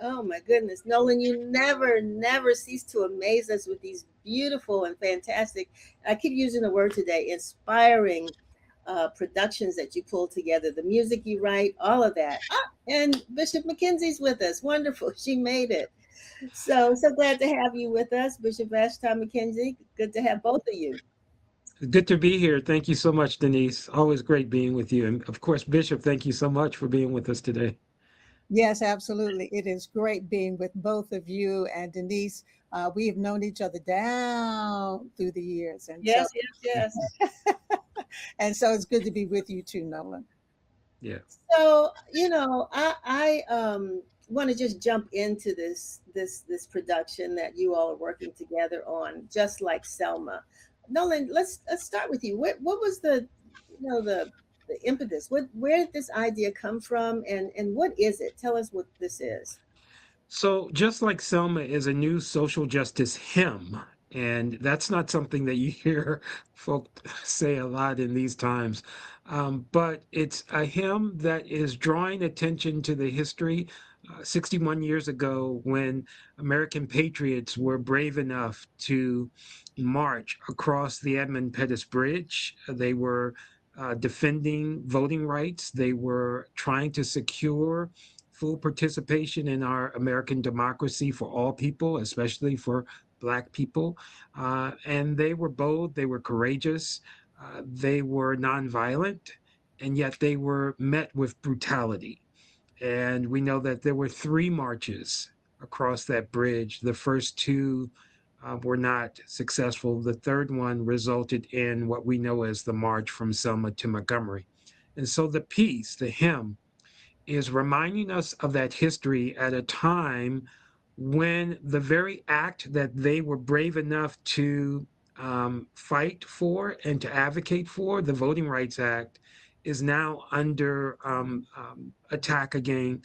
Oh my goodness, Nolan, you never cease to amaze us with these beautiful and fantastic, I keep using the word today, inspiring productions that you pull together, the music you write, all of that. Ah, and Bishop McKenzie's with us. Wonderful. She made it. So glad to have you with us, Bishop Vashti McKenzie. Good to have both of you. Good to be here. Thank you so much, Denise. Always great being with you. And of course, Bishop, thank you so much for being with us today. Yes, absolutely. It is great being with both of you and Denise. We have known each other down through the years, and so Yes, yes, yes. and so it's good to be with you too, Nolan. Yeah. So, I want to just jump into this production that you all are working together on, just like Selma. Nolan, let's start with you. What was the impetus? Where did this idea come from, and what is it? Tell us what this is. So, just like Selma is a new social justice hymn, and that's not something that you hear folk say a lot in these times, but it's a hymn that is drawing attention to the history 61 years ago when American patriots were brave enough to march across the Edmund Pettus Bridge. They were defending voting rights, they were trying to secure full participation in our American democracy for all people, especially for Black people. And they were bold, they were courageous, they were nonviolent, and yet they were met with brutality. And we know that there were three marches across that bridge. The first two were not successful. The third one resulted in what we know as the March from Selma to Montgomery. And so the piece, the hymn, is reminding us of that history at a time when the very act that they were brave enough to fight for and to advocate for, the Voting Rights Act, is now under attack again.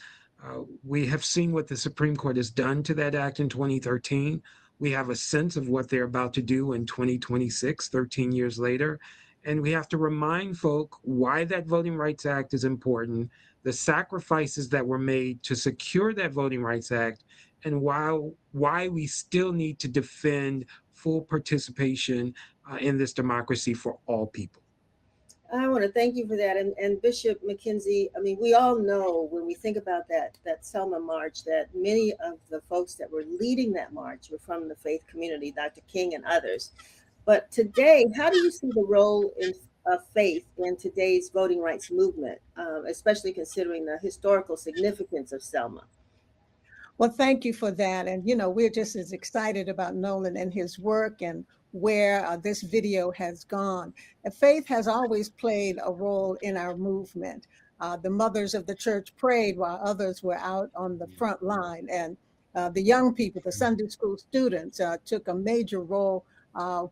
We have seen what the Supreme Court has done to that act in 2013. We have a sense of what they're about to do in 2026, 13 years later. And we have to remind folk why that Voting Rights Act is important, the sacrifices that were made to secure that Voting Rights Act, and why we still need to defend full participation in this democracy for all people. I want to thank you for that. And Bishop McKenzie, I mean, we all know when we think about that Selma March that many of the folks that were leading that march were from the faith community, Dr. King and others. But today, how do you see the role of faith in today's voting rights movement, especially considering the historical significance of Selma? Well, thank you for that. And, we're just as excited about Nolan and his work and where this video has gone. And faith has always played a role in our movement. The mothers of the church prayed while others were out on the front line. And the young people, the Sunday school students, took a major role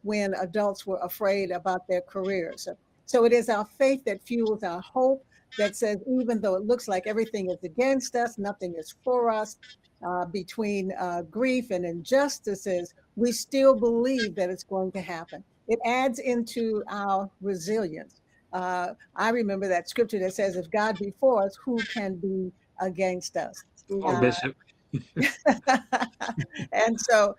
when adults were afraid about their careers. So it is our faith that fuels our hope, that says, even though it looks like everything is against us, nothing is for us, between grief and injustices, we still believe that it's going to happen. It adds into our resilience. I remember that scripture that says, if God be for us, who can be against us? Oh, Mhm. Uh, Bishop. and so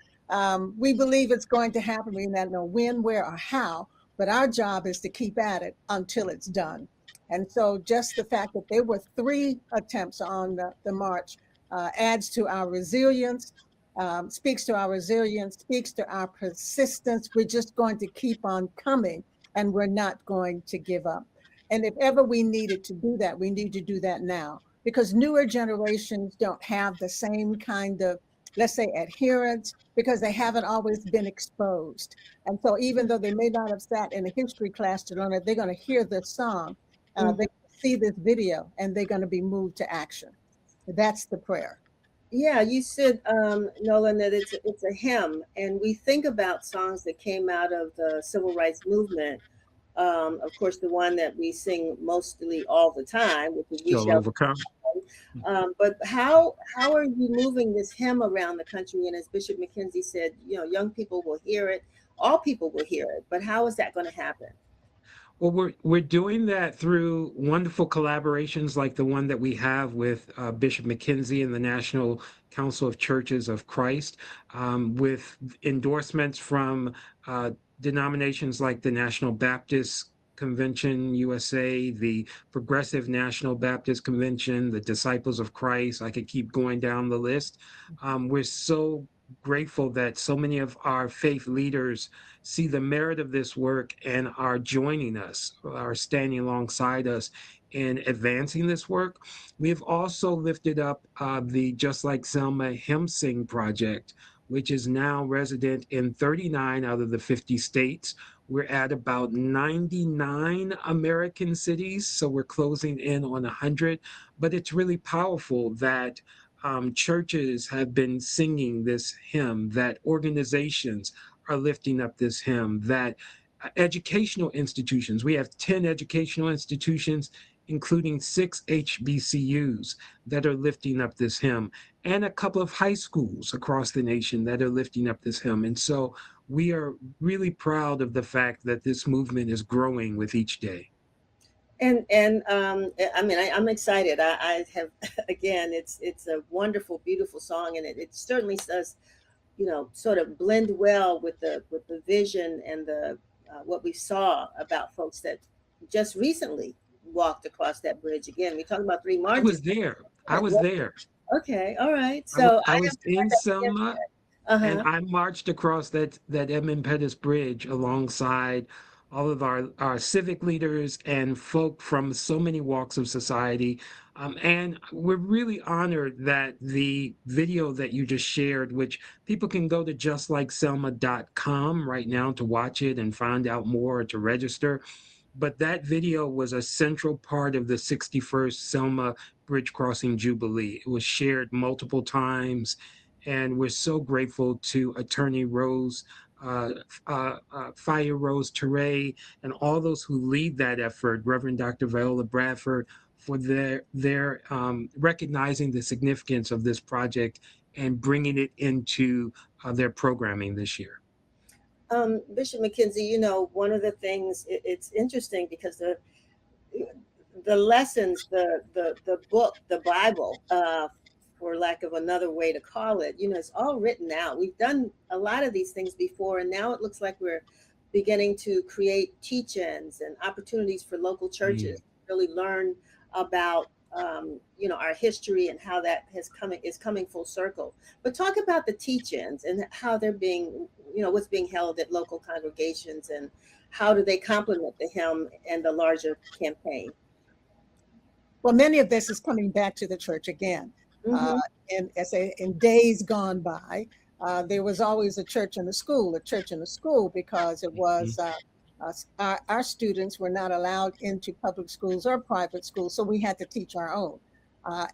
we believe it's going to happen. We don't know when, where, or how, but our job is to keep at it until it's done. And so just the fact that there were three attempts on the march adds to our resilience, speaks to our resilience, speaks to our persistence. We're just going to keep on coming and we're not going to give up. And if ever we needed to do that, we need to do that now because newer generations don't have the same kind of, let's say, adherence because they haven't always been exposed. And so even though they may not have sat in a history class to learn it, they're going to hear this song, they see this video, and they're going to be moved to action. That's the prayer. Yeah, you said, Nolan, that it's a hymn, and we think about songs that came out of the civil rights movement. Of course, the one that we sing mostly all the time, which is "We Shall Shall." overcome. But how are you moving this hymn around the country? And as Bishop McKenzie said, young people will hear it, all people will hear it. But how is that going to happen? Well, we're doing that through wonderful collaborations like the one that we have with Bishop McKenzie and the National Council of Churches of Christ, with endorsements from uh, denominations like the National Baptist Convention USA, the Progressive National Baptist Convention, the Disciples of Christ. I could keep going down the list. We're so grateful that so many of our faith leaders see the merit of this work and are joining us, are standing alongside us in advancing this work. We've also lifted up the Just Like Selma Hymn Sing project, which is now resident in 39 out of the 50 states. We're at about 99 American cities, so we're closing in on 100. But it's really powerful that churches have been singing this hymn, that organizations are lifting up this hymn, that educational institutions, we have 10 educational institutions, including 6 HBCUs that are lifting up this hymn, and a couple of high schools across the nation that are lifting up this hymn. And so we are really proud of the fact that this movement is growing with each day. I mean, I'm excited. I have again, it's a wonderful, beautiful song, and it certainly does, sort of blend well with the vision and the what we saw about folks that just recently walked across that bridge. Again, we talked about 3 I marches. was there. I was there. Okay, all right. So I was in Selma, and uh-huh. I marched across that Edmund Pettus Bridge alongside all of our civic leaders and folk from so many walks of society. And we're really honored that the video that you just shared, which people can go to justlikeselma.com right now to watch it and find out more or to register. But that video was a central part of the 61st Selma Bridge Crossing Jubilee. It was shared multiple times, and we're so grateful to Attorney Rose, Fire Rose Teray, and all those who lead that effort, Reverend Dr. Viola Bradford, for their recognizing the significance of this project and bringing it into their programming this year. Bishop McKenzie, one of the things, it's interesting because the lessons, the book, the Bible, for lack of another way to call it, it's all written out. We've done a lot of these things before, and now it looks like we're beginning to create teach-ins and opportunities for local churches to really learn about our history and how that is coming full circle. But talk about the teach-ins and how they're being, what's being held at local congregations, and how do they complement the hymn and the larger campaign? Well, many of this is coming back to the church again. Mm-hmm. And in days gone by, there was always a church in the school, because it was our students were not allowed into public schools or private schools, so we had to teach our own.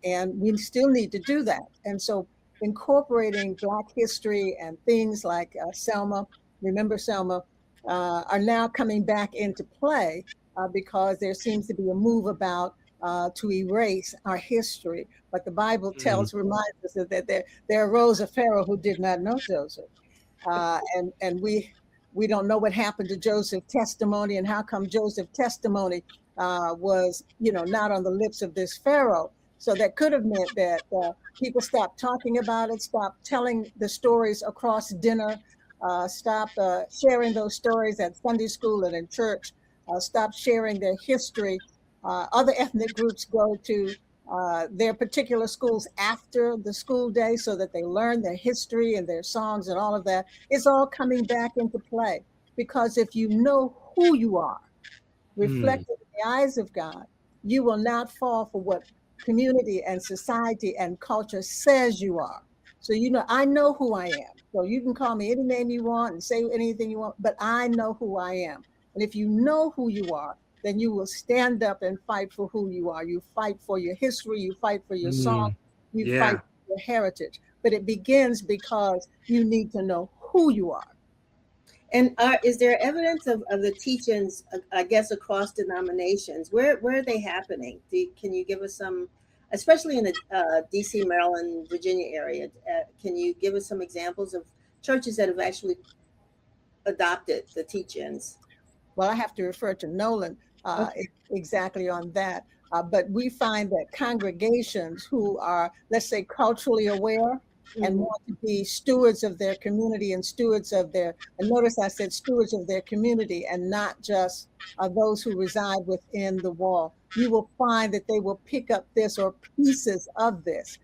And we still need to do that. And so incorporating Black history and things like Selma, remember Selma, are now coming back into play because there seems to be a move about to erase our history. But the Bible reminds us that there arose a Pharaoh who did not know Joseph. And we don't know what happened to Joseph's testimony, and how come Joseph's testimony was, not on the lips of this Pharaoh. So that could have meant that people stopped talking about it, stopped telling the stories across dinner, stopped sharing those stories at Sunday school and in church, stopped sharing their history. Other ethnic groups go to their particular schools after the school day so that they learn their history and their songs and all of that. It's all coming back into play, because if you know who you are, reflected in the eyes of God, you will not fall for what community and society and culture says you are. So, I know who I am. So you can call me any name you want and say anything you want, but I know who I am. And if you know who you are, then you will stand up and fight for who you are. You fight for your history, you fight for your song, you fight for your heritage. But it begins because you need to know who you are. And is there evidence of the teach-ins, I guess, across denominations? Where are they happening? Can you give us some, especially in the DC, Maryland, Virginia area, can you give us some examples of churches that have actually adopted the teach-ins? Well, I have to refer to Nolan Okay. exactly on that. But we find that congregations who are, let's say, culturally aware and Mhm. want to be stewards of their community and stewards of their, and notice I said stewards of their community and not just those who reside within the wall, you will find that they will pick up this or pieces of this.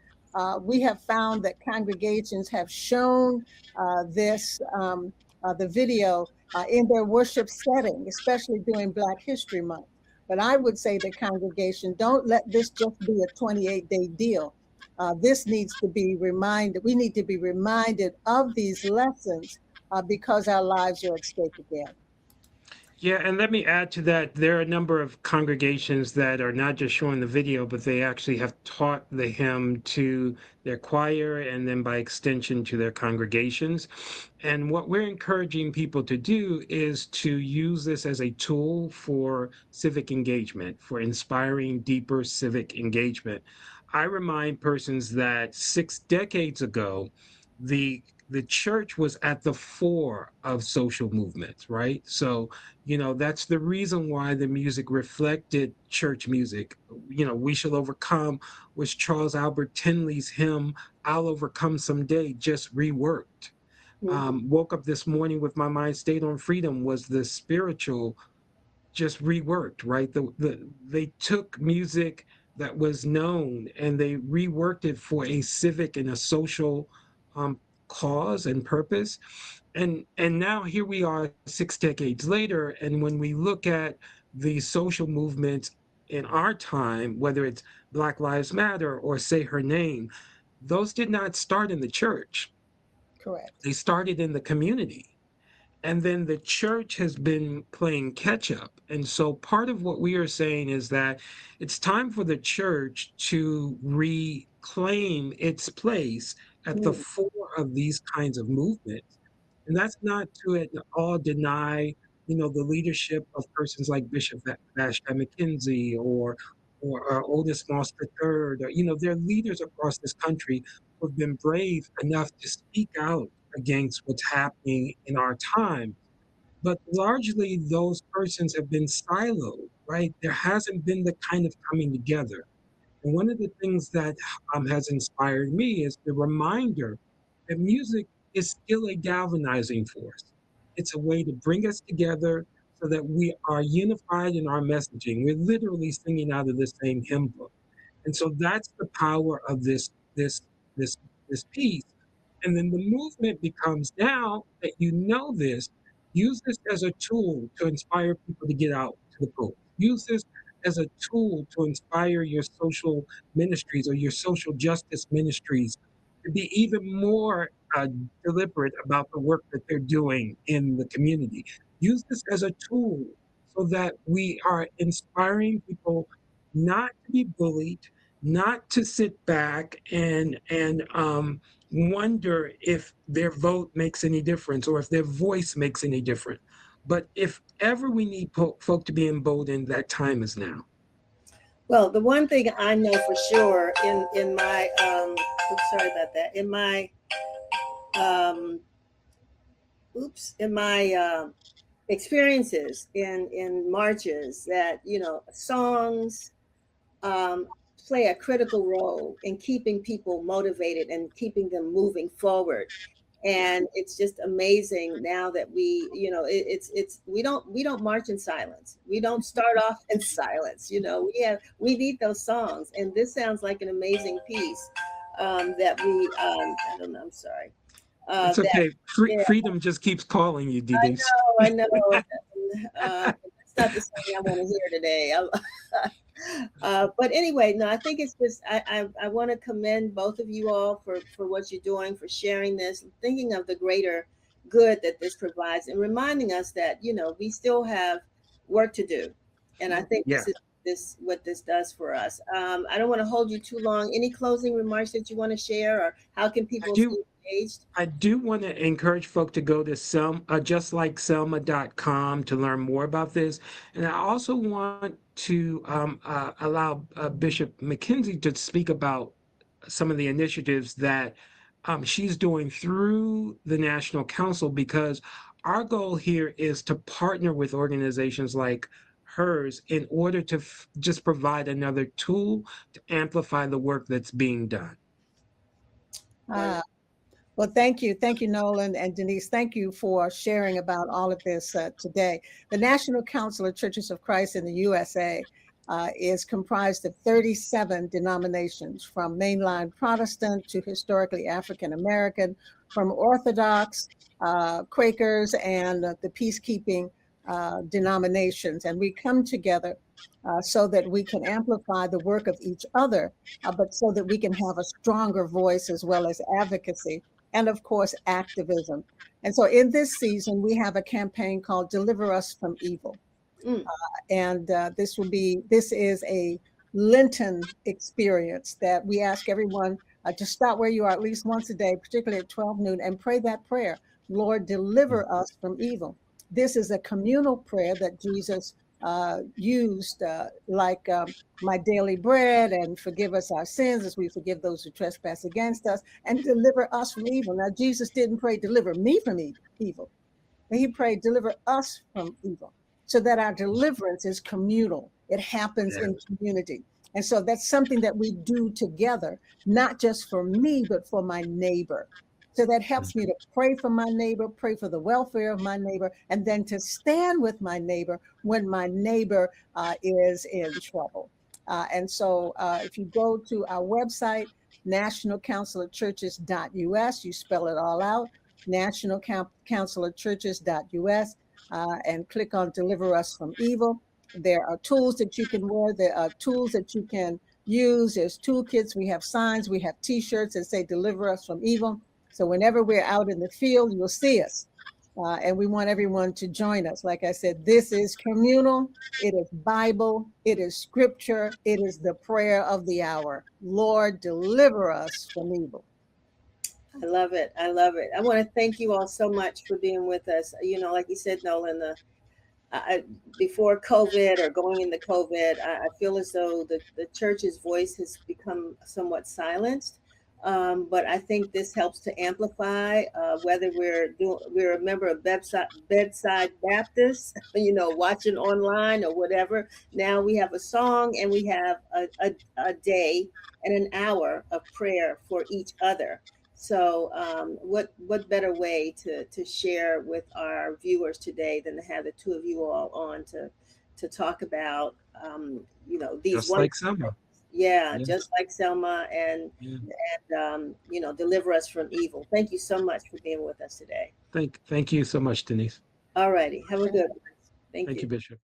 We have found that congregations have shown the video in their worship setting, especially during Black History Month. But I would say the congregation, don't let this just be a 28-day deal. This needs to be reminded, we need to be reminded of these lessons because our lives are at stake again. Yeah, and let me add to that. There are a number of congregations that are not just showing the video, but they actually have taught the hymn to their choir and then by extension to their congregations. And what we're encouraging people to do is to use this as a tool for civic engagement, for inspiring deeper civic engagement. I remind persons that 6 decades ago, the church was at the fore of social movements, right? So that's the reason why the music reflected church music. We Shall Overcome was Charles Albert Tinley's hymn, I'll Overcome Someday, just reworked. Mhm. Woke Up This Morning with My Mind Stayed on Freedom was the spiritual, just reworked, right? They took music that was known and they reworked it for a civic and a social um, cause and purpose. And now here we are 6 decades later, and when we look at the social movements in our time, whether it's Black Lives Matter or Say Her Name, those did not start in the church. Correct. They started in the community. And then the church has been playing catch up. And so part of what we are saying is that it's time for the church to reclaim its place at the Mhm. fore of these kinds of movements. And that's not to at all deny, the leadership of persons like Bishop Vashti McKenzie or Otis Moss III, or, they're leaders across this country who have been brave enough to speak out against what's happening in our time. But largely, those persons have been siloed, right? There hasn't been the kind of coming together. And one of the things that has inspired me is the reminder that music is still a galvanizing force. It's a way to bring us together so that we are unified in our messaging. We're literally singing out of the same hymn book. And so that's the power of this this piece. And then the movement becomes, now that you know this, use this as a tool to inspire people to get out to the polls. Use this as a tool to inspire your social ministries or your social justice ministries to be even more deliberate about the work that they're doing in the community. Use this as a tool so that we are inspiring people not to be bullied, not to sit back and wonder if their vote makes any difference or if their voice makes any difference. But if ever we need folk to be emboldened, that time is now. Well, the one thing I know for sure in my oops, sorry about that. In my um in my experiences in marches, that songs um, play a critical role in keeping people motivated and keeping them moving forward. And it's just amazing now that it's we don't march in silence. We don't start off in silence. We need those songs, and this sounds like an amazing piece that we I don't know. I'm sorry. It's That okay. yeah, Freedom just keeps calling you, Denise. I know. That's not the song I want to hear today. But anyway, no, I think it's just I want to commend both of you all for what you're doing, for sharing this, thinking of the greater good that this provides, and reminding us that we still have work to do. And I think Yeah. this what this does for us. I don't want to hold you too long. Any closing remarks that you want to share, or how can I people stay do engaged? I do want to encourage folk to go to justlikeselma.com to learn more about this. And I also want to allow Bishop McKenzie to speak about some of the initiatives that she's doing through the National Council, because our goal here is to partner with organizations like hers in order to just provide another tool to amplify the work that's being done. Well, thank you. Thank you, Nolan and Denise. Thank you for sharing about all of this today. The National Council of Churches of Christ in the USA is comprised of 37 denominations, from mainline Protestant to historically African American, from Orthodox, Quakers, and the peacekeeping denominations. And we come together so that we can amplify the work of each other, but so that we can have a stronger voice as well as advocacy, and of course, activism. And so in this season, we have a campaign called Deliver Us from Evil. And this is a Lenten experience that we ask everyone to stop where you are at least once a day, particularly at 12 noon, and pray that prayer, Lord, deliver us from evil. This is a communal prayer that Jesus used, like my daily bread, and forgive us our sins as we forgive those who trespass against us, and deliver us from evil. Now, Jesus didn't pray, deliver me from evil, but he prayed, deliver us from evil, so that our deliverance is communal. It happens in community. And so that's something that we do together, not just for me, but for my neighbor. So that helps me to pray for my neighbor, pray for the welfare of my neighbor, and then to stand with my neighbor when my neighbor is in trouble. And so if you go to our website, nationalcouncilofchurches.us, you spell it all out, nationalcouncilofchurches.us, and click on Deliver Us from Evil. There are tools that you can wear. There are tools that you can use. There's toolkits. We have signs. We have T-shirts that say Deliver Us from Evil. So whenever we're out in the field, you'll see us. And we want everyone to join us. Like I said, this is communal. It is Bible. It is scripture. It is the prayer of the hour. Lord, deliver us from evil. I love it. I love it. I want to thank you all so much for being with us. You know, like you said, Nolan, before COVID or going into COVID, I feel as though the church's voice has become somewhat silenced. But I think this helps to amplify, whether we're a member of Bedside Baptist, you know, watching online or whatever. Now we have a song, and we have a day and an hour of prayer for each other. So what better way to share with our viewers today than to have the two of you all on to talk about, you know, these just like Selma. Yeah, just like Selma, and you know, deliver us from evil. Thank you so much for being with us today. Thank you so much, Denise. All righty. Have a good one. Thank you. Thank you, Bishop.